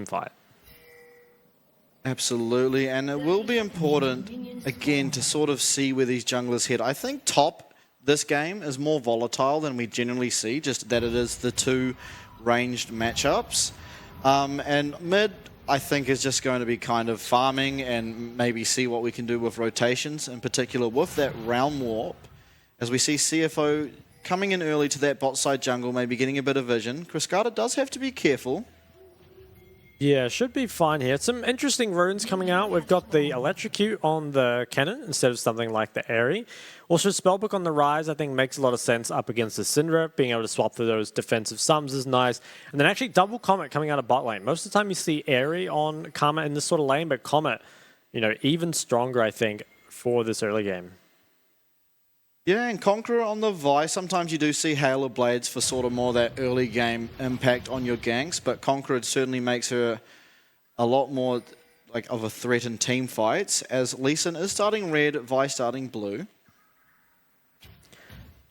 fight. Absolutely, and it will be important, again, to sort of see where these junglers head. I think top this game is more volatile than we generally see, just that it is the two ranged matchups. And mid, I think, is just going to be kind of farming and maybe see what we can do with rotations, in particular with that round warp. As we see CFO coming in early to that bot side jungle, maybe getting a bit of vision. Cascada does have to be careful. Yeah, should be fine here. Some interesting runes coming out. We've got the Electrocute on the cannon instead of something like the Airy. Also, Spellbook on the rise, I think, makes a lot of sense up against the Syndra. Being able to swap through those defensive sums is nice. And then actually double Comet coming out of bot lane. Most of the time you see Airy on Comet in this sort of lane, but Comet, you know, even stronger, I think, for this early game. Yeah, and Conqueror on the Vi. Sometimes you do see Hail of Blades for sort of more that early game impact on your ganks, but Conqueror certainly makes her a lot more like of a threat in team fights, as Lee Sin is starting red, Vi starting blue.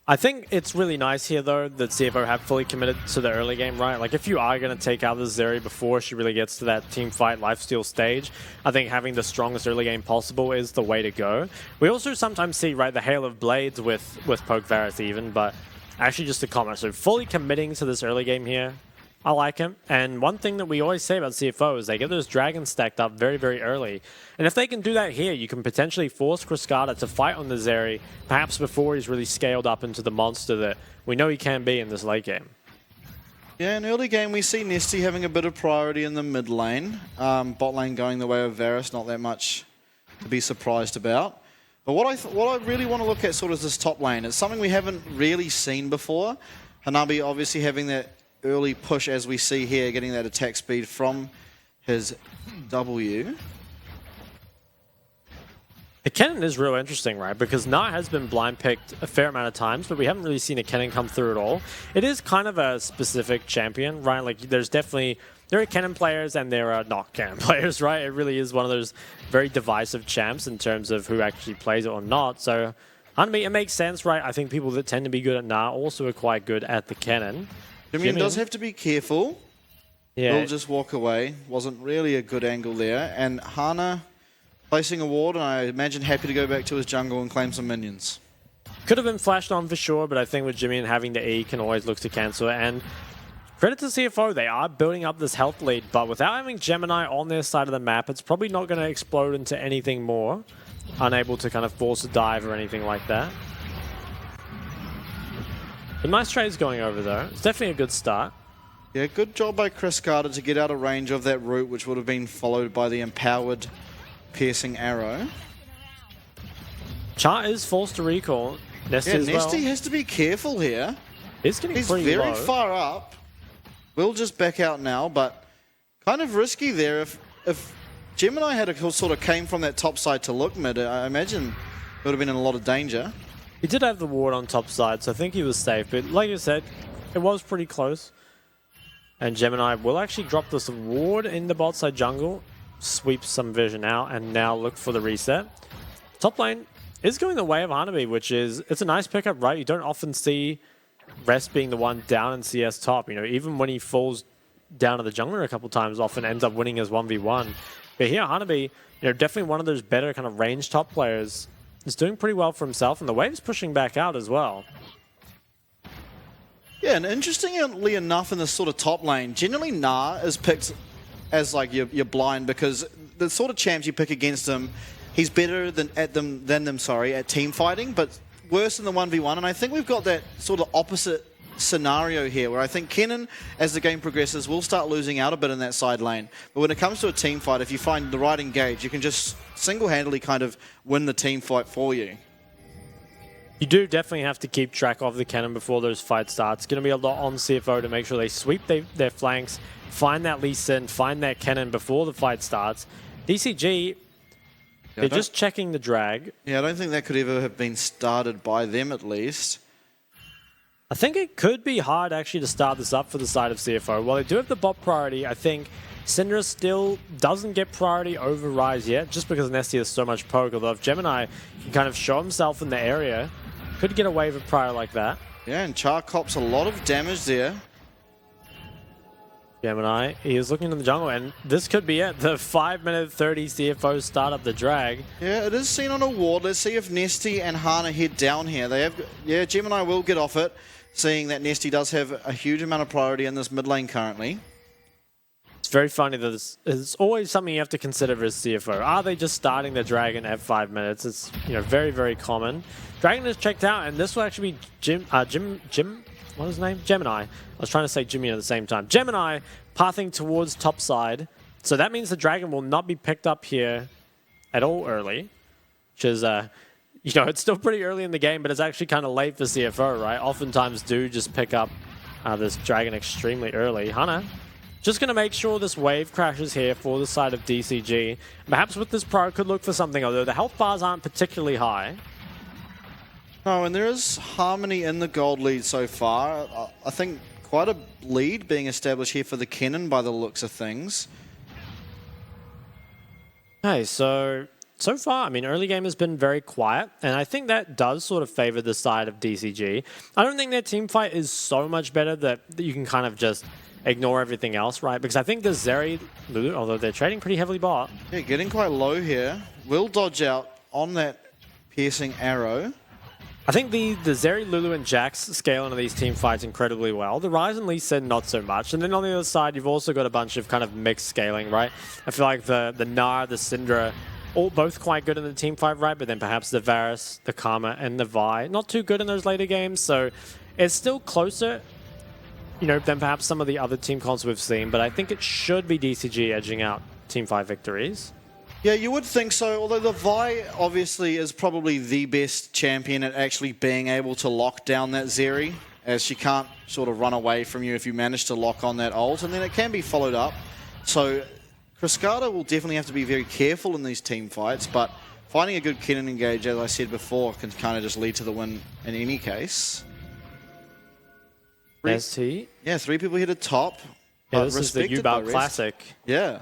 I think it's really nice here, though, that CFO have fully committed to the early game, right? Like, if you are going to take out the Zeri before she really gets to that team fight lifesteal stage, I think having the strongest early game possible is the way to go. We also sometimes see, right, the Hail of Blades with Poke Varus even, but actually just a comment. So fully committing to this early game here, I like him. And one thing that we always say about CFO is they get those dragons stacked up very, very early. And if they can do that here, you can potentially force Cascada to fight on the Zeri, perhaps before he's really scaled up into the monster that we know he can be in this late game. Yeah, in early game we see Nesty having a bit of priority in the mid lane. Bot lane going the way of Varus, not that much to be surprised about. But what I really want to look at sort of this top lane. It's something we haven't really seen before. Hanabi obviously having that early push, as we see here, getting that attack speed from his W. The cannon is real interesting, right? Because Na has been blind picked a fair amount of times, but we haven't really seen a cannon come through at all. It is kind of a specific champion, right? Like, there are cannon players and there are not cannon players, right? It really is one of those very divisive champs in terms of who actually plays it or not. So, I mean, it makes sense, right? I think people that tend to be good at Na also are quite good at the cannon. Jimmy does have to be careful. Yeah. Will just walk away. Wasn't really a good angle there. And Hana placing a ward, and I imagine happy to go back to his jungle and claim some minions. Could have been flashed on for sure, but I think with Jimmy and having the E can always look to cancel it. And credit to CFO, they are building up this health lead, but without having Gemini on their side of the map, it's probably not going to explode into anything more. Unable to kind of force a dive or anything like that. A nice trade's going over, though. It's definitely a good start. Yeah, good job by Cascada to get out of range of that route, which would have been followed by the empowered piercing arrow. Chart is forced to recall. Nesty as well. Nesty has to be careful here. He's getting pretty very low. far up. Will just back out now, but kind of risky there. If Gemini had a sort of came from that top side to look mid, I imagine it would have been in a lot of danger. He did have the ward on top side, so I think he was safe. But like you said, it was pretty close. And Gemini will actually drop this ward in the bot side jungle, sweep some vision out, and now look for the reset. Top lane is going the way of Hanabi, which is, it's a nice pickup, right? You don't often see Rest being the one down in CS top. You know, even when he falls down to the jungler a couple times, often ends up winning as 1v1. But here, Hanabi, you know, definitely one of those better kind of range top players. He's doing pretty well for himself, and the wave's pushing back out as well. Yeah, and interestingly enough, in this sort of top lane, generally Na is picked as like your blind, because the sort of champs you pick against him, he's better than them at team fighting, but worse in the 1v1. And I think we've got that sort of opposite scenario here, where I think Kennen, as the game progresses, will start losing out a bit in that side lane. But when it comes to a team fight, if you find the right engage, you can just single-handedly kind of win the team fight for you. You do definitely have to keep track of the cannon before those fights start. It's going to be a lot on CFO to make sure they sweep their flanks, find that Lee Sin, find that cannon before the fight starts. DCG, they're just checking the drag. Yeah, I don't think that could ever have been started by them, at least. I think it could be hard actually to start this up for the side of CFO. While they do have the bot priority, I think Syndra still doesn't get priority over Rise yet, just because Nesty has so much poke. Although if Gemini can kind of show himself in the area, could get away with prior like that. Yeah, and Char cops a lot of damage there. Gemini, he is looking in the jungle, and this could be it. The 5-minute 30 CFO start up the drag. Yeah, it is seen on a ward. Let's see if Nesty and Hana head down here. They have, yeah, Gemini will get off it, seeing that Nesty does have a huge amount of priority in this mid lane currently. It's very funny that it's always something you have to consider as CFO. Are they just starting the Dragon at 5 minutes? It's very, very common. Dragon is checked out, and this will actually be Jim. What is his name? Gemini. I was trying to say Jimmy at the same time. Gemini pathing towards top side. So that means the Dragon will not be picked up here at all early, which is, it's still pretty early in the game, but it's actually kind of late for CFO, right? Oftentimes do just pick up this Dragon extremely early. Hana just going to make sure this wave crashes here for the side of DCG. Perhaps with this pro could look for something, although the health bars aren't particularly high. No, and there is harmony in the gold lead so far. I think quite a lead being established here for the Kennen by the looks of things. Okay, so far, I mean, early game has been very quiet, and I think that does sort of favor the side of DCG. I don't think their team fight is so much better that you can kind of just ignore everything else, right? Because I think the Zeri, Lulu, although they're trading pretty heavily bot. Yeah, getting quite low here. Will dodge out on that piercing arrow. I think the Zeri, Lulu, and Jax scale into these team fights incredibly well. The Ryze and Lee Sin, not so much. And then on the other side, you've also got a bunch of kind of mixed scaling, right? I feel like the Gnar, the Syndra, all both quite good in the team fight, right? But then perhaps the Varus, the Karma, and the Vi, not too good in those later games. So it's still closer, than perhaps some of the other team comps we've seen. But I think it should be DCG edging out team fight victories. Yeah, you would think so, although the Vi obviously is probably the best champion at actually being able to lock down that Zeri, as she can't sort of run away from you if you manage to lock on that ult, and then it can be followed up. So Cascada will definitely have to be very careful in these team fights, but finding a good Kennen engage, as I said before, can kind of just lead to the win in any case. ST? Yeah, 3 people hit a top. Yeah, this is the Yuba Classic. Yeah.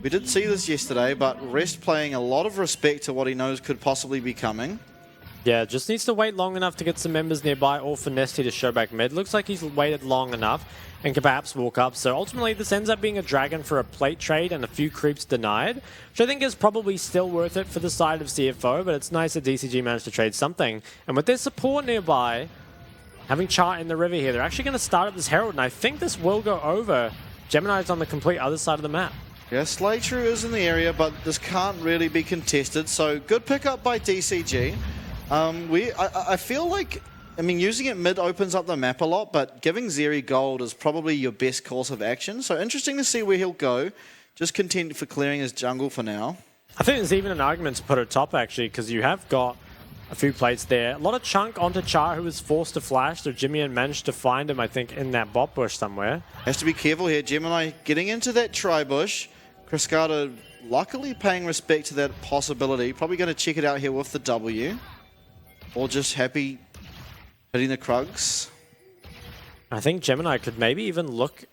We did see this yesterday, but Rest playing a lot of respect to what he knows could possibly be coming. Yeah, just needs to wait long enough to get some members nearby or for Nesty to show back mid. Looks like he's waited long enough and can perhaps walk up. So ultimately, this ends up being a Dragon for a plate trade and a few creeps denied, which I think is probably still worth it for the side of CFO, but it's nice that DCG managed to trade something. And with their support nearby, having Chart in the river here, they're actually going to start up this Herald, and I think this will go over. Gemini's on the complete other side of the map. Yeah, Slaytrue is in the area, but this can't really be contested. So good pickup by DCG. I feel like, using it mid opens up the map a lot, but giving Zeri gold is probably your best course of action. So interesting to see where he'll go. Just content for clearing his jungle for now. I think there's even an argument to put it top, actually, because you have got a few plates there. A lot of chunk onto Char, who was forced to flash, so Jimmy managed to find him, I think, in that bot bush somewhere. Has to be careful here. Gemini getting into that tri-bush. Cascada luckily paying respect to that possibility. Probably going to check it out here with the W. Or just happy hitting the Krugs. I think Gemini could maybe even look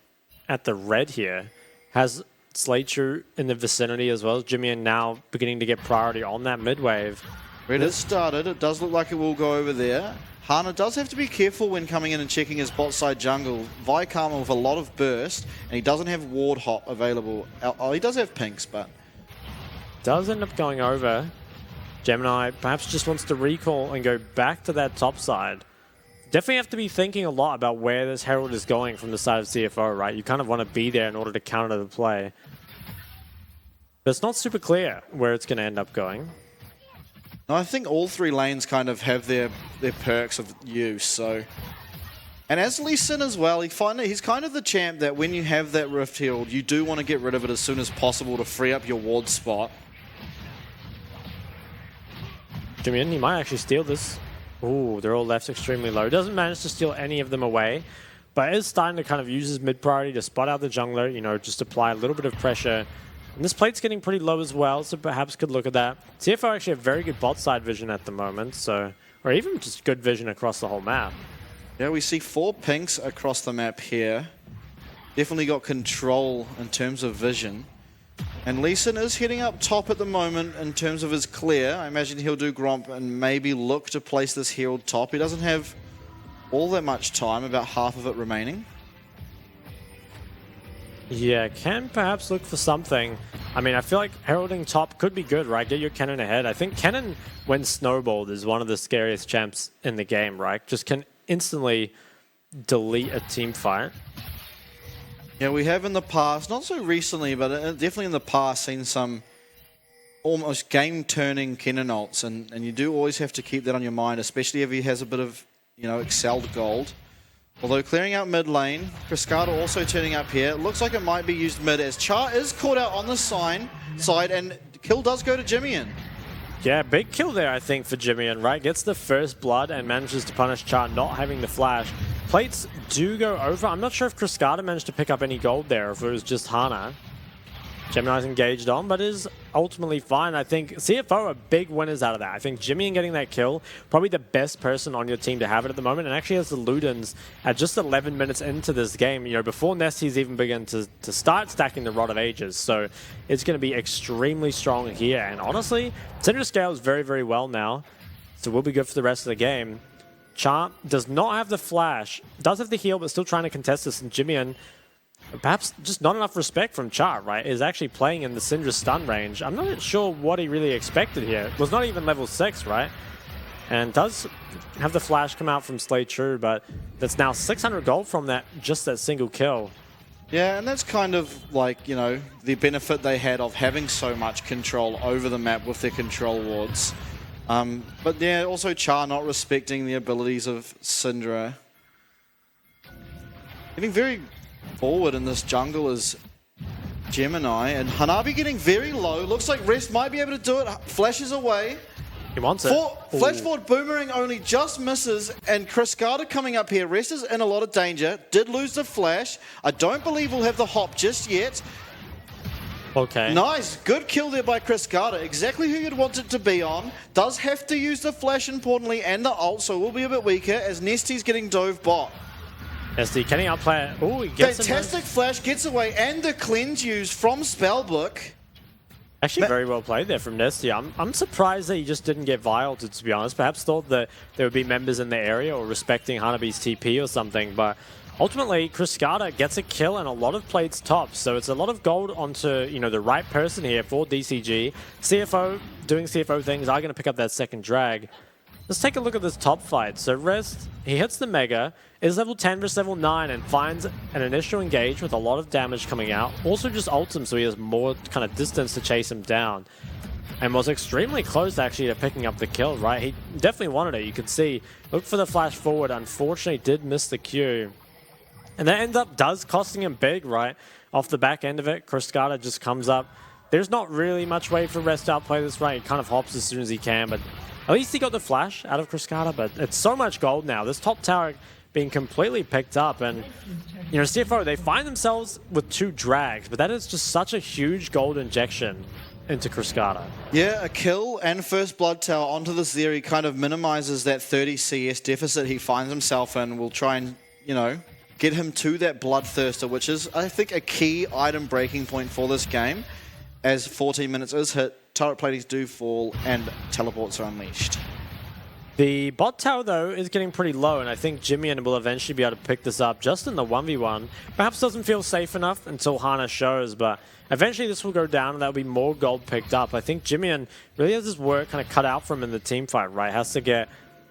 at the red here. Has Slaytrue in the vicinity as well as Jimmy, and now beginning to get priority on that mid wave. Red has started. It does look like it will go over there. Hana does have to be careful when coming in and checking his bot side jungle. Vi Karma with a lot of burst, and he doesn't have ward hop available. Oh, he does have pinks, but does end up going over. Gemini perhaps just wants to recall and go back to that top side. Definitely have to be thinking a lot about where this Herald is going from the side of CFO, right? You kind of want to be there in order to counter the play. But it's not super clear where it's going to end up going. No, I think all 3 lanes kind of have their perks of use, so... And as Lee Sin as well, he's kind of the champ that when you have that Rift Herald, you do want to get rid of it as soon as possible to free up your ward spot. Jimmy, he might actually steal this. Ooh, they're all left extremely low. Doesn't manage to steal any of them away, but is starting to kind of use his mid priority to spot out the jungler, just apply a little bit of pressure. And this plate's getting pretty low as well, so perhaps could look at that. CFO actually have very good bot side vision at the moment, so, or even just good vision across the whole map. Yeah, we see 4 pinks across the map here. Definitely got control in terms of vision. And Lee Sin is heading up top at the moment in terms of his clear. I imagine he'll do Gromp and maybe look to place this Herald top. He doesn't have all that much time, about half of it remaining. Yeah, can perhaps look for something. I mean, I feel like heralding top could be good, right? Get your cannon ahead. I think cannon, when snowballed, is one of the scariest champs in the game, right? Just can instantly delete a team fight. Yeah, we have in the past, not so recently, but definitely in the past, seen some almost game-turning cannon ults, and you do always have to keep that on your mind, especially if he has a bit of, excelled gold. Although clearing out mid lane, Cascada also turning up here. It looks like it might be used mid as Char is caught out on the side, and kill does go to Jimmy. Yeah, big kill there, I think, for Jimmy, right? Gets the first blood and manages to punish Char not having the flash. Plates do go over. I'm not sure if Cascada managed to pick up any gold there, or if it was just Hana. Gemini's engaged on, but is ultimately fine. I think CFO are big winners out of that. I think Jimmy getting that kill, probably the best person on your team to have it at the moment, and actually has the Ludens at just 11 minutes into this game, before Nesty's even begun to start stacking the Rod of Ages. So it's going to be extremely strong here. And honestly, Syndra scales very, very well now, so we'll be good for the rest of the game. Char does not have the flash, does have the heal, but still trying to contest this, and Jimmy perhaps just not enough respect from Char, right? Is actually playing in the Syndra stun range. I'm not sure what he really expected here. It was not even level 6, right? And does have the flash come out from Slay True, but that's now 600 gold from just that single kill. Yeah, and that's kind of like, the benefit they had of having so much control over the map with their control wards. But yeah, also Char not respecting the abilities of Syndra. Getting very forward in this jungle is Gemini, and Hanabi getting very low. Looks like Rest might be able to do it. Flashes away. He wants it. Flash forward boomerang only just misses, and Cascada coming up here. Rest is in a lot of danger. Did lose the flash. I don't believe we'll have the hop just yet. Okay. Nice. Good kill there by Cascada. Exactly who you'd want it to be on. Does have to use the flash, importantly, and the ult, so will be a bit weaker as Nesty's getting dove bot. Nesty, can he outplay it? Oh, he gets fantastic flash, gets away, and the cleanse use from Spellbook. Actually, very well played there from Nesty. I'm surprised that he just didn't get violated, to be honest. Perhaps thought that there would be members in the area or respecting Hanabi's TP or something, but ultimately, Cascada gets a kill and a lot of plates top, so it's a lot of gold onto the right person here for DCG. CFO doing CFO things are going to pick up that second drag. Let's take a look at this top fight. So Rest, he hits the Mega, is level 10 versus level 9, and finds an initial engage with a lot of damage coming out. Also just ults him so he has more kind of distance to chase him down. And was extremely close actually to picking up the kill, right? He definitely wanted it, you could see. Looked for the flash forward, unfortunately did miss the Q. And that does costing him big, right? Off the back end of it, Cascada just comes up. There's not really much way for Rest to outplay this, right? He kind of hops as soon as he can, but at least he got the flash out of Cascada, but it's so much gold now. This top tower being completely picked up, and CFO, they find themselves with 2 drags, but that is just such a huge gold injection into Cascada. Yeah, a kill and first blood tower onto this Zeri kind of minimizes that 30 CS deficit he finds himself in. We'll try and, get him to that Bloodthirster, which is, I think, a key item breaking point for this game. As 14 minutes is hit, turret platings do fall, and teleports are unleashed. The bot tower, though, is getting pretty low, and I think Jimmy will eventually be able to pick this up just in the 1v1. Perhaps doesn't feel safe enough until Hana shows, but eventually this will go down, and there'll be more gold picked up. I think Jimmy really has his work kind of cut out for him in the team fight, right? Has to get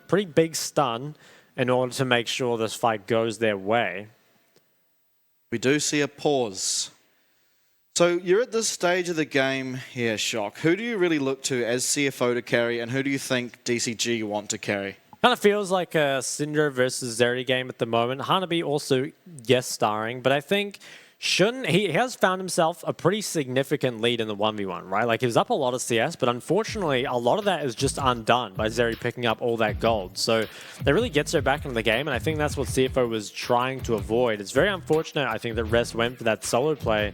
pretty big stun in order to make sure this fight goes their way. We do see a pause. So you're at this stage of the game here, Shock. Who do you really look to as CFO to carry, and who do you think DCG want to carry? Kind of feels like a Syndra versus Zeri game at the moment. Hanabi also guest starring, but I think he has found himself a pretty significant lead in the 1v1, right? Like, he was up a lot of CS, but unfortunately, a lot of that is just undone by Zeri picking up all that gold. So that really gets her back into the game, and I think that's what CFO was trying to avoid. It's very unfortunate, I think, that Rest went for that solo play.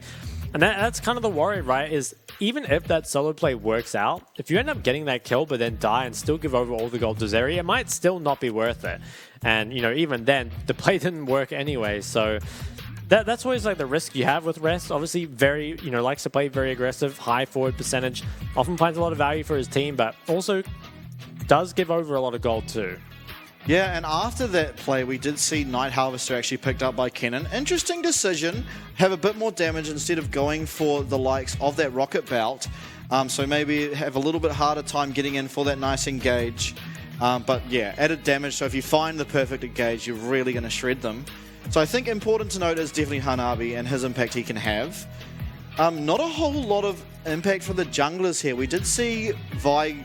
And that's kind of the worry, right, is even if that solo play works out, if you end up getting that kill but then die and still give over all the gold to Zeri, it might still not be worth it. And, even then, the play didn't work anyway, so that's always like the risk you have with Rest. Obviously, very, likes to play very aggressive, high forward percentage, often finds a lot of value for his team, but also does give over a lot of gold too. Yeah, and after that play, we did see Night Harvester actually picked up by Kennen. Interesting decision. Have a bit more damage instead of going for the likes of that Rocket Belt. So maybe have a little bit harder time getting in for that nice engage. But yeah, added damage. So if you find the perfect engage, you're really going to shred them. So I think important to note is definitely Hanabi and his impact he can have. Not a whole lot of impact from the junglers here. We did see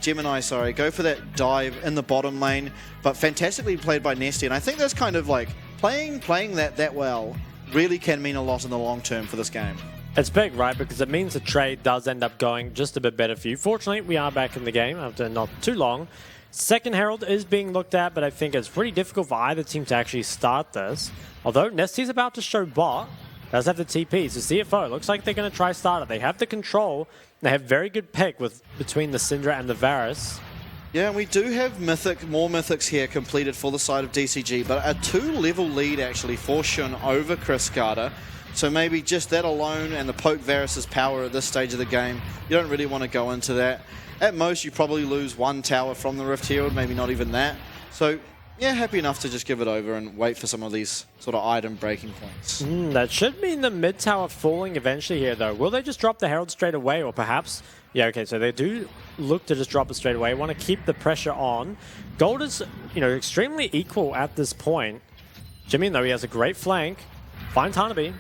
Gemini, go for that dive in the bottom lane, but fantastically played by Nesty. And I think that's kind of like playing that well really can mean a lot in the long term for this game. It's big, right? Because it means the trade does end up going just a bit better for you. Fortunately, we are back in the game after not too long. Second Herald is being looked at, but I think it's pretty difficult for either team to actually start this. Although Nesty's about to show bot, does have the TP, so CFO looks like they're going to try start it. They have the control. They have very good pick between the Syndra and the Varus. Yeah, and we do have more mythics here completed for the side of DCG, but a 2-level lead actually for Shun over Chris Carter. So maybe just that alone and the poke Varus's power at this stage of the game, you don't really want to go into that. At most, you probably lose one tower from the Rift Herald, maybe not even that. So yeah, happy enough to just give it over and wait for some of these sort of item breaking points. That should mean the mid tower falling eventually here, though. Will they just drop the Herald straight away, or perhaps... Yeah, okay, so they do look to just drop it straight away. Want to keep the pressure on. Gold is, extremely equal at this point. Jimmy, though, he has a great flank. Finds Hanabi.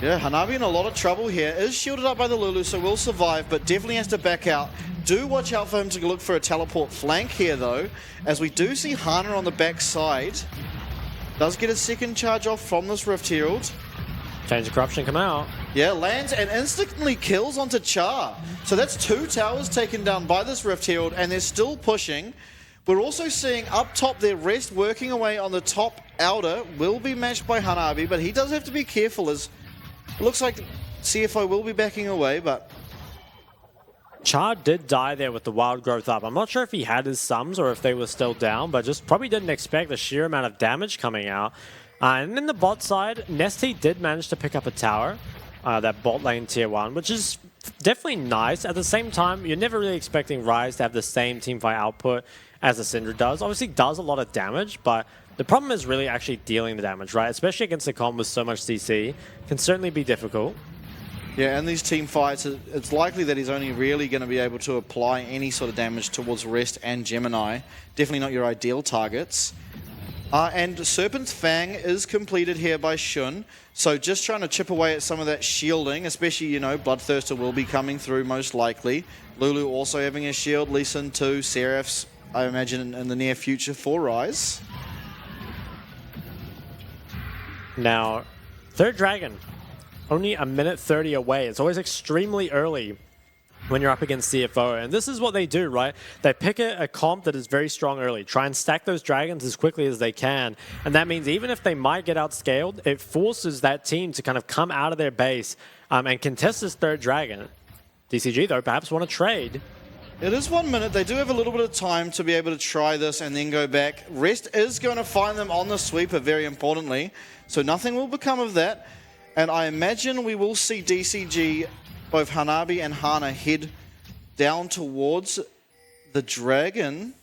Yeah, Hanabi in a lot of trouble here. Is shielded up by the Lulu, so will survive, but definitely has to back out. Do watch out for him to look for a teleport flank here, though, as we do see Hana on the back side. Does get a second charge off from this Rift Herald. Change of Corruption come out. Yeah, lands and instantly kills onto Char. So that's 2 towers taken down by this Rift Herald, and they're still pushing. We're also seeing up top their Rest working away on the top outer. Will be matched by Hanabi, but he does have to be careful as it looks like CFO will be backing away, but... Char did die there with the wild growth up. I'm not sure if he had his sums or if they were still down, but just probably didn't expect the sheer amount of damage coming out. And in the bot side, Nesty did manage to pick up a tower, that bot lane tier 1, which is definitely nice. At the same time, you're never really expecting Ryze to have the same teamfight output as the Syndra does. Obviously does a lot of damage, but the problem is really actually dealing the damage, right? Especially against a comp with so much CC. Can certainly be difficult. Yeah, in these team fights, it's likely that he's only really going to be able to apply any sort of damage towards Rest and Gemini. Definitely not your ideal targets. And Serpent's Fang is completed here by Shun. So just trying to chip away at some of that shielding, especially, Bloodthirster will be coming through most likely. Lulu also having a shield. Lee Sin too. Seraph's, I imagine, in the near future for Ryze. Now, third dragon. Only a minute 30 away. It's always extremely early when you're up against CFO. And this is what they do, right? They pick a comp that is very strong early. Try and stack those dragons as quickly as they can. And that means even if they might get outscaled, it forces that team to kind of come out of their base and contest this third dragon. DCG, though, perhaps want to trade. It is 1 minute. They do have a little bit of time to be able to try this and then go back. Rest is going to find them on the sweeper, very importantly. So nothing will become of that. And I imagine we will see DCG, both Hanabi and Hana, head down towards the dragon.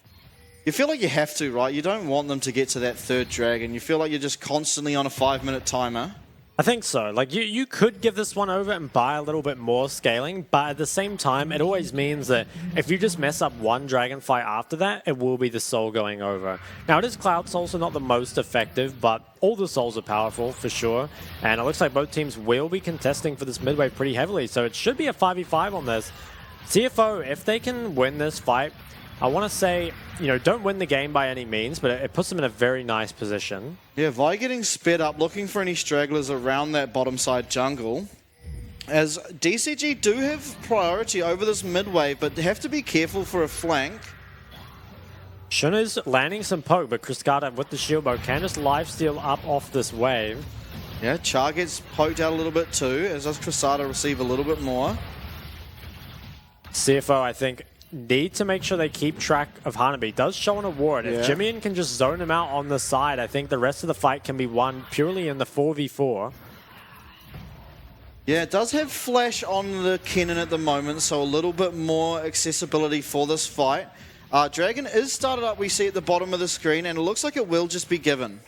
You feel like you have to, right? You don't want them to get to that third dragon. You feel like you're just constantly on a 5-minute timer. I think so. Like, you could give this one over and buy a little bit more scaling, but at the same time, it always means that if you just mess up one dragon fight after that, it will be the soul going over. Now, it is Cloud Soul, so not the most effective, but all the souls are powerful, for sure. And it looks like both teams will be contesting for this midway pretty heavily, so it should be a 5v5 on this. CFO, if they can win this fight, I want to say, don't win the game by any means, but it puts them in a very nice position. Yeah, Vi getting sped up, looking for any stragglers around that bottom side jungle. As DCG do have priority over this mid wave, but they have to be careful for a flank. Shun is landing some poke, but Kriskata with the shield bow can just lifesteal up off this wave. Yeah, Char gets poked out a little bit too, as does Kriskata receive a little bit more. CFO, I think, need to make sure they keep track of Hanabi. Does show on a ward. If Jimmy can just zone him out on the side, I think the rest of the fight can be won purely in the 4v4. Yeah, it does have flash on the Kennen at the moment, so a little bit more accessibility for this fight. Dragon is started up, we see at the bottom of the screen, and it looks like it will just be given.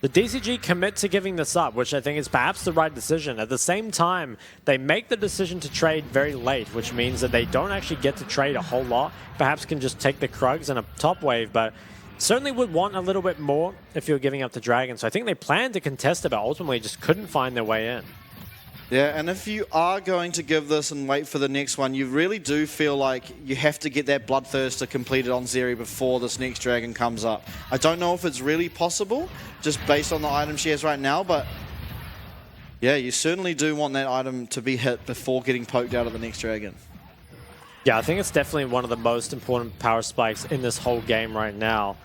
The DCG commit to giving this up, which I think is perhaps the right decision. At the same time, they make the decision to trade very late, which means that they don't actually get to trade a whole lot. Perhaps can just take the Krugs and a top wave, but certainly would want a little bit more if you're giving up the Dragon. So I think they planned to contest it, but ultimately just couldn't find their way in. Yeah, and if you are going to give this and wait for the next one, you really do feel like you have to get that Bloodthirster completed on Zeri before this next Dragon comes up. I don't know if it's really possible, just based on the item she has right now, but yeah, you certainly do want that item to be hit before getting poked out of the next Dragon. Yeah, I think it's definitely one of the most important power spikes in this whole game right now,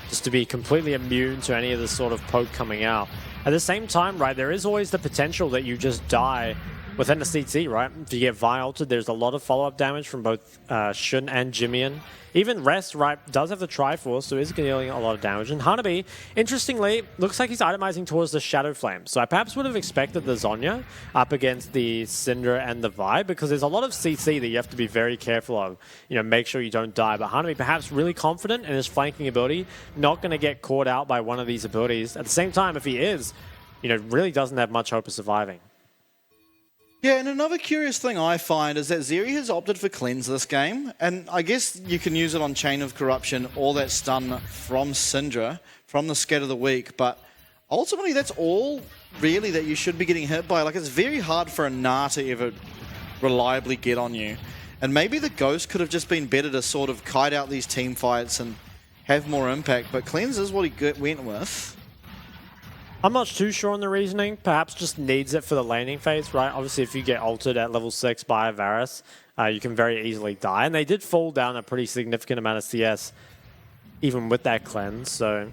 just to be completely immune to any of this sort of poke coming out. At the same time, right, there is always the potential that you just die within the CT, right? If you get Vi ulted, there's a lot of follow-up damage from both Shun and Jimian. Even Rest, right, does have the Triforce, so is dealing a lot of damage. And Hanabi, interestingly, looks like he's itemizing towards the Shadow Flame. So I perhaps would have expected the Zhonya up against the Syndra and the Vi, because there's a lot of CC that you have to be very careful of. You know, make sure you don't die. But Hanabi perhaps really confident in his flanking ability, not going to get caught out by one of these abilities. At the same time, if he is, you know, really doesn't have much hope of surviving. Yeah, and another curious thing I find is that Zeri has opted for Cleanse this game, and I guess you can use it on Chain of Corruption or that stun from Syndra, from the Scatter of the Weak, but ultimately that's all really that you should be getting hit by. Like, it's very hard for a Gnar to ever reliably get on you. And maybe the Ghost could have just been better to sort of kite out these team fights and have more impact, but Cleanse is what he went with. I'm not too sure on the reasoning. Perhaps just needs it for the laning phase, right? Obviously, if you get altered at level 6 by a Varus, you can very easily die. And they did fall down a pretty significant amount of CS, even with that cleanse. So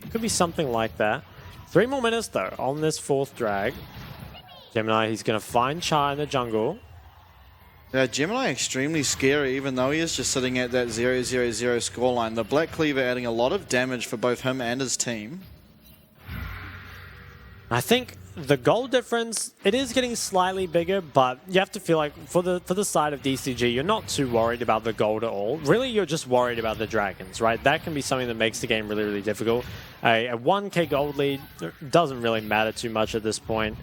it could be something like that. 3 more minutes, though, on this 4th drag. Gemini, he's going to find Char in the jungle. Yeah, Gemini extremely scary, even though he is just sitting at that 0-0-0 scoreline. The Black Cleaver adding a lot of damage for both him and his team. I think the goal difference, it is getting slightly bigger, but you have to feel like for the side of DCG, you're not too worried about the gold at all. Really, you're just worried about the dragons, right? That can be something that makes the game really, really difficult. A 1k gold lead doesn't really matter too much at this point,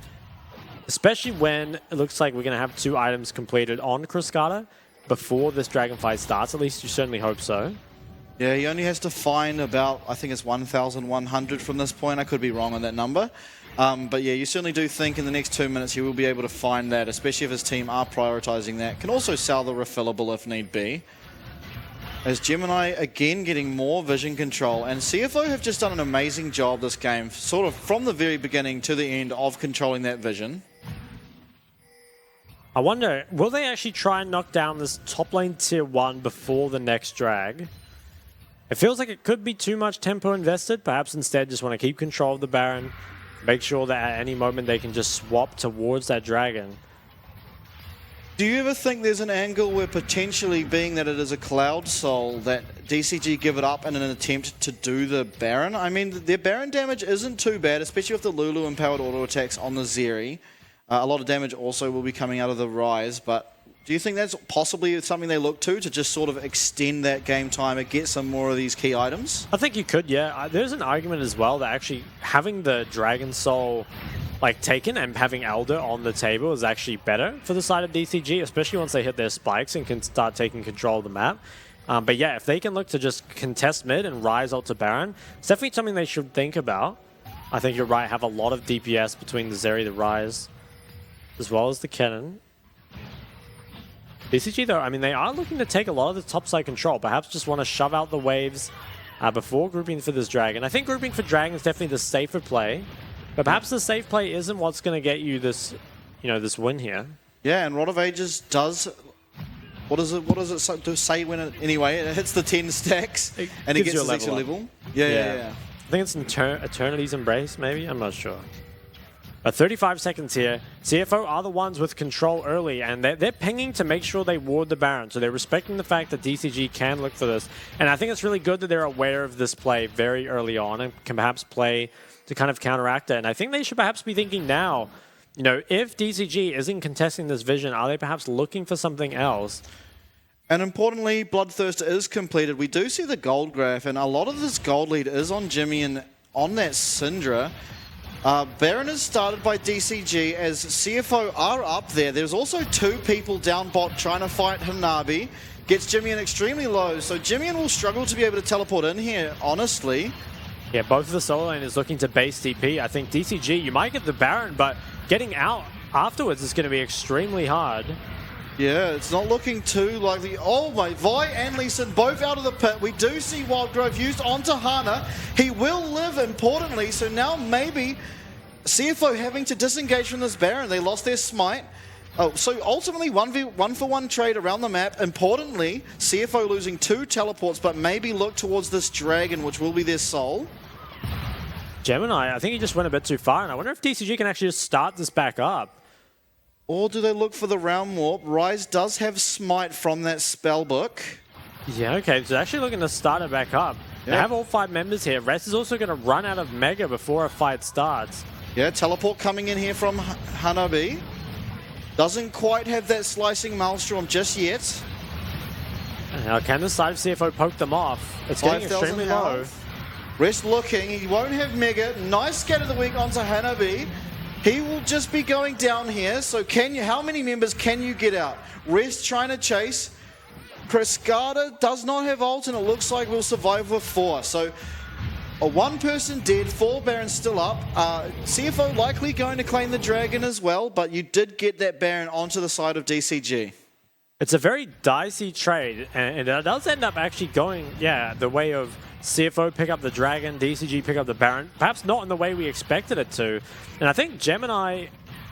especially when it looks like we're going to have 2 items completed on Cruscata before this dragon fight starts. At least you certainly hope so. Yeah, he only has to find about, I think it's 1,100 from this point. I could be wrong on that number. But yeah, you certainly do think in the next 2 minutes he will be able to find that, especially if his team are prioritizing that. Can also sell the refillable if need be. As Gemini again getting more vision control, and CFO have just done an amazing job this game, sort of from the very beginning to the end of controlling that vision. I wonder, will they actually try and knock down this top lane tier 1 before the next drag? It feels like it could be too much tempo invested. Perhaps instead just want to keep control of the Baron. Make sure that at any moment they can just swap towards that dragon. Do you ever think there's an angle where potentially, being that it is a Cloud Soul, that DCG give it up in an attempt to do the Baron? I mean, their Baron damage isn't too bad, especially with the Lulu empowered auto attacks on the Zeri. A lot of damage also will be coming out of the Rise, but do you think that's possibly something they look to just sort of extend that game time and get some more of these key items? I think you could, yeah. There's an argument as well that actually having the Dragon Soul like taken and having Elder on the table is actually better for the side of DCG, especially once they hit their spikes and can start taking control of the map. But yeah, if they can look to just contest mid and Rise ult to Baron, it's definitely something they should think about. I think you're right, have a lot of DPS between the Zeri, the Rise, as well as the Kennen. DCG, though, I mean, they are looking to take a lot of the topside control. Perhaps just want to shove out the waves before grouping for this dragon. I think grouping for dragon is definitely the safer play, but perhaps the safe play isn't what's going to get you this, this win here. Yeah, and Rod of Ages does. What does it say when it anyway? It hits the 10 stacks and it gets to extra level. Yeah. I think it's Eternity's Embrace, maybe. I'm not sure. 35 seconds here. CFO are the ones with control early, and they're pinging to make sure they ward the Baron. So they're respecting the fact that DCG can look for this. And I think it's really good that they're aware of this play very early on and can perhaps play to kind of counteract it. And I think they should perhaps be thinking now, if DCG isn't contesting this vision, are they perhaps looking for something else? And importantly, Bloodthirster is completed. We do see the gold graph, and a lot of this gold lead is on Jimmy and on that Syndra. Baron is started by DCG as CFO are up there. There's also 2 people down bot trying to fight Hanabi. Gets Jimmy extremely low, so Jimmy will struggle to be able to teleport in here, honestly. Yeah, both of the solo lane is looking to base TP. I think DCG, you might get the Baron, but getting out afterwards is going to be extremely hard. Yeah, it's not looking too likely. Oh my, Vi and Lee Sin both out of the pit. We do see Wild Grove used onto Hana. He will live, importantly, so now maybe CFO having to disengage from this Baron. They lost their smite. Oh, so ultimately 1v1 trade around the map. Importantly, CFO losing 2 teleports, but maybe look towards this dragon, which will be their soul. Gemini, I think he just went a bit too far, and I wonder if DCG can actually just start this back up. Or do they look for the round warp? Ryze does have smite from that spell book. Yeah, okay, so actually looking to start it back up. They have all 5 members here. Rest is also going to run out of Mega before a fight starts. Yeah, teleport coming in here from Hanabi. Doesn't quite have that slicing Maelstrom just yet. Now, can the side of CFO poke them off? It's getting extremely low. Rest looking, he won't have Mega. Nice scatter of the week onto Hanabi. He will just be going down here. So how many members can you get out? Rest trying to chase. Crescata does not have ult, and it looks like we'll survive with 4. So a 1 person dead, 4 Barons still up. CFO likely going to claim the Dragon as well, but you did get that Baron onto the side of DCG. It's a very dicey trade, and it does end up actually going, the way of CFO pick up the Dragon, DCG pick up the Baron. Perhaps not in the way we expected it to. And I think Gemini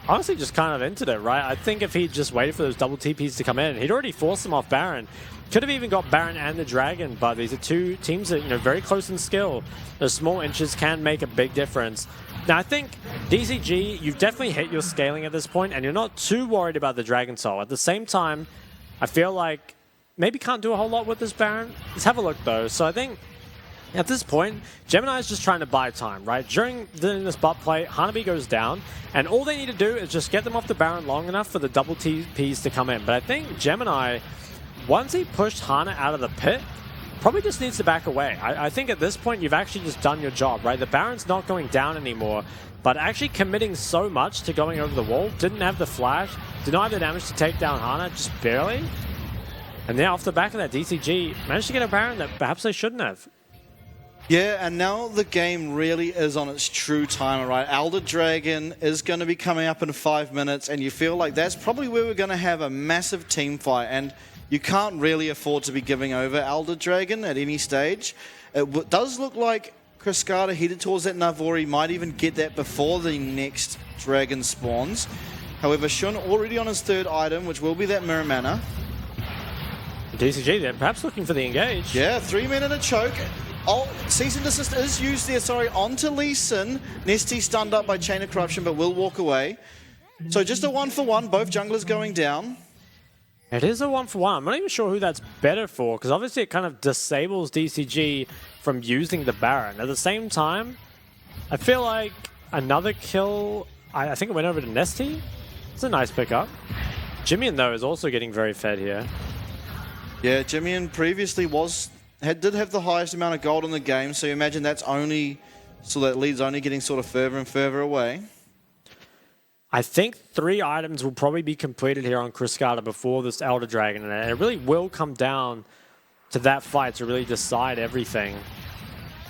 honestly just kind of entered it, right? I think if he'd just waited for those double TPs to come in, he'd already forced them off Baron. Could have even got Baron and the Dragon, but these are 2 teams that, very close in skill. Those small inches can make a big difference. Now, I think DCG, you've definitely hit your scaling at this point, and you're not too worried about the Dragon Soul. At the same time, I feel like maybe can't do a whole lot with this Baron. Let's have a look, though. So I think at this point, Gemini is just trying to buy time, right? During this bot play, Hanabi goes down, and all they need to do is just get them off the Baron long enough for the double TPs to come in. But I think Gemini, once he pushed Hana out of the pit, probably just needs to back away. I think at this point, you've actually just done your job, right? The Baron's not going down anymore, but actually committing so much to going over the wall, didn't have the flash, did not have the damage to take down Hana, just barely. And then off the back of that, DCG managed to get a Baron that perhaps they shouldn't have. Yeah, and now the game really is on its true timer, right? Elder Dragon is going to be coming up in 5 minutes, and you feel like that's probably where we're going to have a massive team fight, and you can't really afford to be giving over Elder Dragon at any stage. It does look like Crescata headed towards that Navori, might even get that before the next Dragon spawns. However, Shun already on his 3rd item, which will be that Mirror Mana. DCG, they're perhaps looking for the engage. Yeah, 3 men in a choke. Oh, Cease and Desist is used there, onto Lee Sin. Nesty stunned up by Chain of Corruption, but will walk away. So just a 1-for-1, both junglers going down. It is a 1-for-1. I'm not even sure who that's better for, because obviously it kind of disables DCG from using the Baron. At the same time, I feel like another kill, I think it went over to Nesty. It's a nice pickup. Jimmy, though, is also getting very fed here. Yeah, Jimmy previously did have the highest amount of gold in the game, so you imagine that lead's only getting sort of further and further away. I think 3 items will probably be completed here on Crescata before this Elder Dragon, and it really will come down to that fight to really decide everything.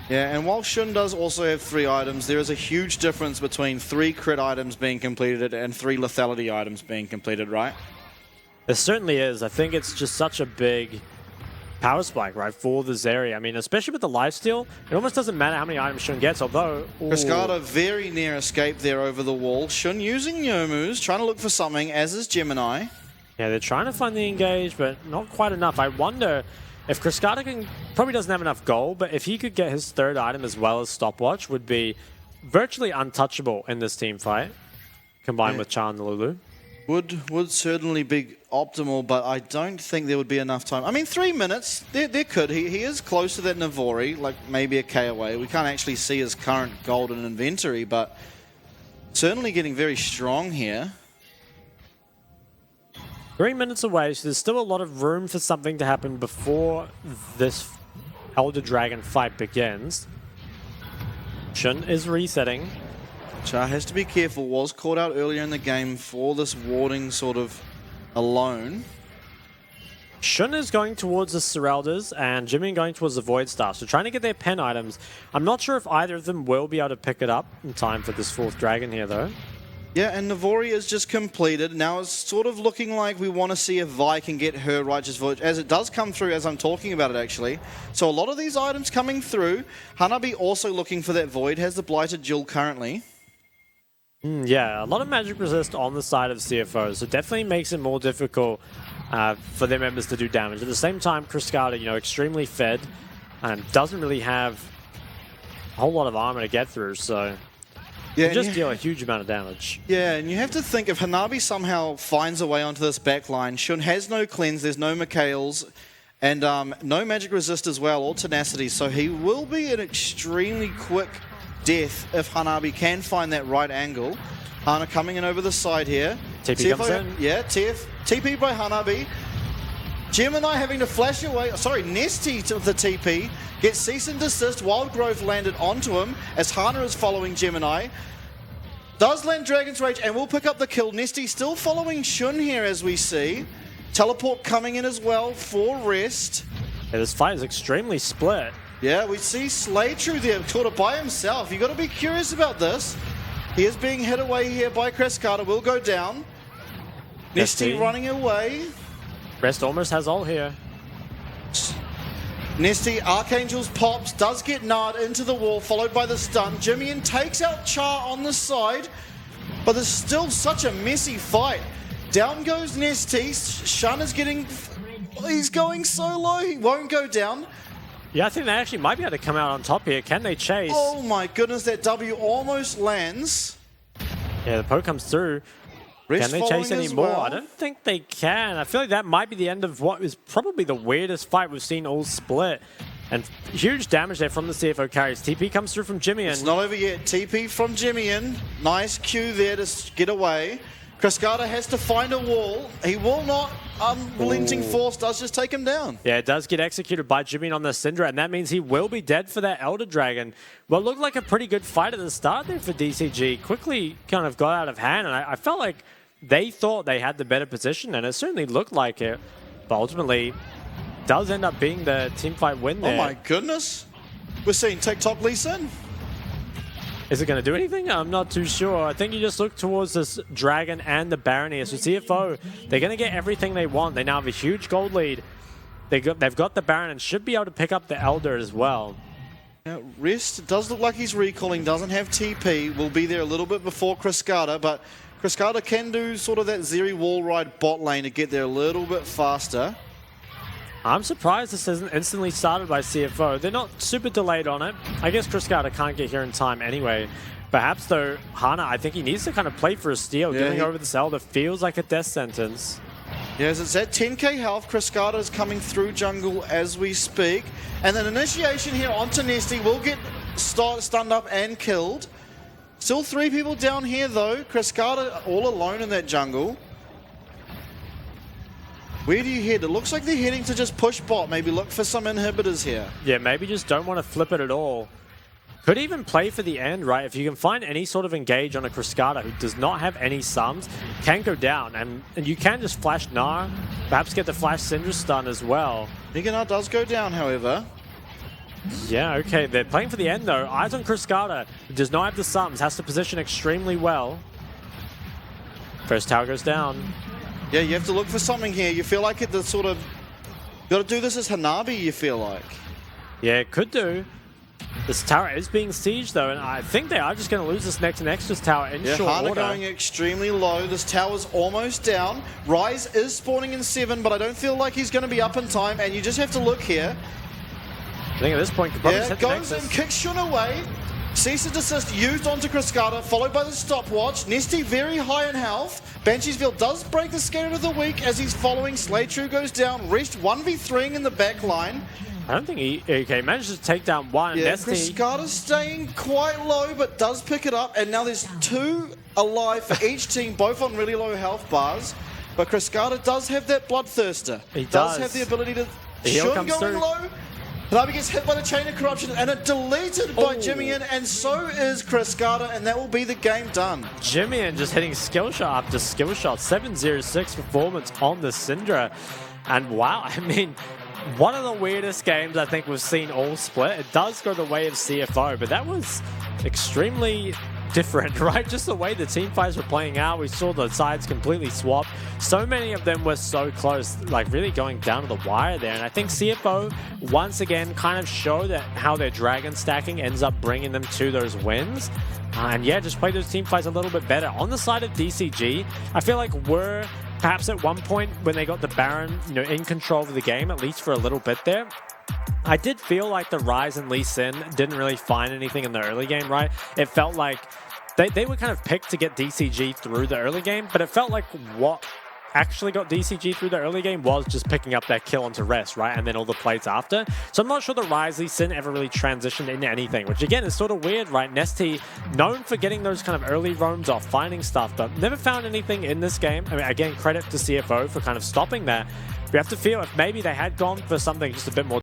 Yeah, and while Shun does also have 3 items, there is a huge difference between 3 crit items being completed and 3 lethality items being completed, right? There certainly is. I think it's just such a big power spike, right, for this area. I mean, especially with the lifesteal, it almost doesn't matter how many items Shun gets, although... Crescata very near escape there over the wall. Shun using Youmu's, trying to look for something, as is Gemini. Yeah, they're trying to find the engage, but not quite enough. I wonder if Crescata probably doesn't have enough gold, but if he could get his 3rd item as well as Stopwatch, would be virtually untouchable in this team fight, combined with Chan and Lulu. Would certainly be optimal, but I don't think there would be enough time. I mean, 3 minutes, there could. He is close to that Navori, like maybe a K away. We can't actually see his current golden inventory, but certainly getting very strong here. 3 minutes away, so there's still a lot of room for something to happen before this Elder Dragon fight begins. Shun is resetting. Char has to be careful, was caught out earlier in the game for this warding sort of alone. Shun is going towards the Seralders and Jimmy going towards the Void Star. So trying to get their pen items. I'm not sure if either of them will be able to pick it up in time for this 4th dragon here though. Yeah, and Navori is just completed. Now it's sort of looking like we want to see if Vi can get her Righteous Void, as it does come through as I'm talking about it actually. So a lot of these items coming through. Hanabi also looking for that Void, has the Blighted Jewel currently. Yeah, a lot of magic resist on the side of CFO, so definitely makes it more difficult for their members to do damage. At the same time, Cascada, you know, extremely fed and doesn't really have a whole lot of armor to get through, so yeah, just deal a huge amount of damage. Yeah, and you have to think if Hanabi somehow finds a way onto this back line, Shun has no cleanse, there's no Mikhails, and no magic resist as well, or tenacity, so he will be an extremely quick death if Hanabi can find that right angle. Hana coming in over the side here. TP comes in. Yeah, TP by Hanabi. Gemini having to flash away. Sorry, Nesty to the TP. Gets cease and desist. Wild Growth landed onto him as Hana is following Gemini. Does land Dragon's Rage and will pick up the kill. Nesty still following Shun here as we see. Teleport coming in as well for rest. Yeah, this fight is extremely split. Yeah, we see Slaytrue there, sort of by himself. You've got to be curious about this. He is being hit away here by Cascada, will go down. Nesty running away. Rest almost has all here. Nesty, Archangel's pops, does get Nard into the wall, followed by the stun. Jimmy takes out Char on the side, but there's still such a messy fight. Down goes Nesty. Shun is getting... He's going so low, he won't go down. Yeah, I think they actually might be able to come out on top here. Can they chase? Oh my goodness, that W almost lands. Yeah, the poke comes through. Can they chase any more? I don't think they can. I feel like that might be the end of what is probably the weirdest fight we've seen all split. And huge damage there from the CFO carries. TP comes through from Jimmy. It's not over yet. TP from Jimmy. Nice Q there to get away. Cascada has to find a wall. He will not. Unrelenting Force does just take him down. Yeah, it does get executed by Jimmy on the Syndra, and that means he will be dead for that Elder Dragon. Well, it looked like a pretty good fight at the start there for DCG. Quickly kind of got out of hand, and I felt like they thought they had the better position, and it certainly looked like it. But ultimately, does end up being the teamfight win there. Oh my goodness. We're seeing TikTok Lee Sin. Is it going to do anything? I'm not too sure. I think you just look towards this Dragon and the Baron here. So CFO, they're going to get everything they want. They now have a huge gold lead. They've got the Baron and should be able to pick up the Elder as well. Now, Rest does look like he's recalling, doesn't have TP. Will be there a little bit before Cascada, but Cascada can do sort of that Zeri wall ride bot lane to get there a little bit faster. I'm surprised this isn't instantly started by CFO. They're not super delayed on it. I guess Cascada can't get here in time anyway. Perhaps, though, Hana, I think he needs to kind of play for a steal. Giving over the Elder feels like a death sentence. Yeah, as it's at 10k health, Cascada is coming through jungle as we speak. And then initiation here onto Nesty will get stunned up and killed. Still 3 people down here, though. Cascada all alone in that jungle. Where do you head? It looks like they're heading to just push bot. Maybe look for some inhibitors here. Yeah, maybe just don't want to flip it at all. Could even play for the end, right? If you can find any sort of engage on a Cascada who does not have any sums, can go down. And you can just flash Gnar, perhaps get the flash Syndra stun as well. Gnar does go down, however. Yeah, okay. They're playing for the end, though. Eyes on Cascada, who does not have the sums, has to position extremely well. First tower goes down. Yeah, you have to look for something here. You feel like the sort of... Got to do this as Hanabi, you feel like. Yeah, it could do. This tower is being sieged, though, and I think they are just going to lose this next Nexus tower in short Hana order. going extremely low. This tower's almost down. Rise is spawning in 7, but I don't feel like he's going to be up in time, and you just have to look here. I think at this point, could probably just hit the goes Nexus. and kicks Shun away. Cease and desist used onto Cascada, followed by the stopwatch. Nesty very high in health. Banshee's Veil does break the Skater of the Week as he's following. Slaytrue goes down. Rest 1v3ing in the back line. I don't think he manages to take down one. Yeah, Nesty. Cascada's staying quite low, but does pick it up. And now there's 2 alive for each team, both on really low health bars. but Cascada does have that bloodthirster. He does have the ability to heel shoot comes going through. low. Lavi gets hit by the Chain of Corruption and it deleted by Jimmy-In, and so is Cascada, and that will be the game done. Jimmy-In just hitting skill shot after skill shot. 7-0-6 performance on the Syndra. And wow, I mean, one of the weirdest games I think we've seen all split. It does go the way of CFO, but that was extremely different, right? Just the way the team fights were playing out, we saw the sides completely swap. So many of them were so close, like really going down to the wire there. And I think CFO, once again, kind of show that how their dragon stacking ends up bringing them to those wins. And yeah, just play those team fights a little bit better. On the side of DCG, I feel like we're perhaps at one point when they got the Baron, in control of the game, at least for a little bit there. I did feel like the Ryze and Lee Sin didn't really find anything in the early game, right? It felt like they were kind of picked to get DCG through the early game, but it felt like what actually got DCG through the early game was just picking up that kill onto rest, right? And then all the plays after. So I'm not sure the Ryze Lee Sin ever really transitioned into anything, which again is sort of weird, right? Nesty, known for getting those kind of early roams off, finding stuff, but never found anything in this game. I mean, again, credit to CFO for kind of stopping that. We have to feel if maybe they had gone for something just a bit more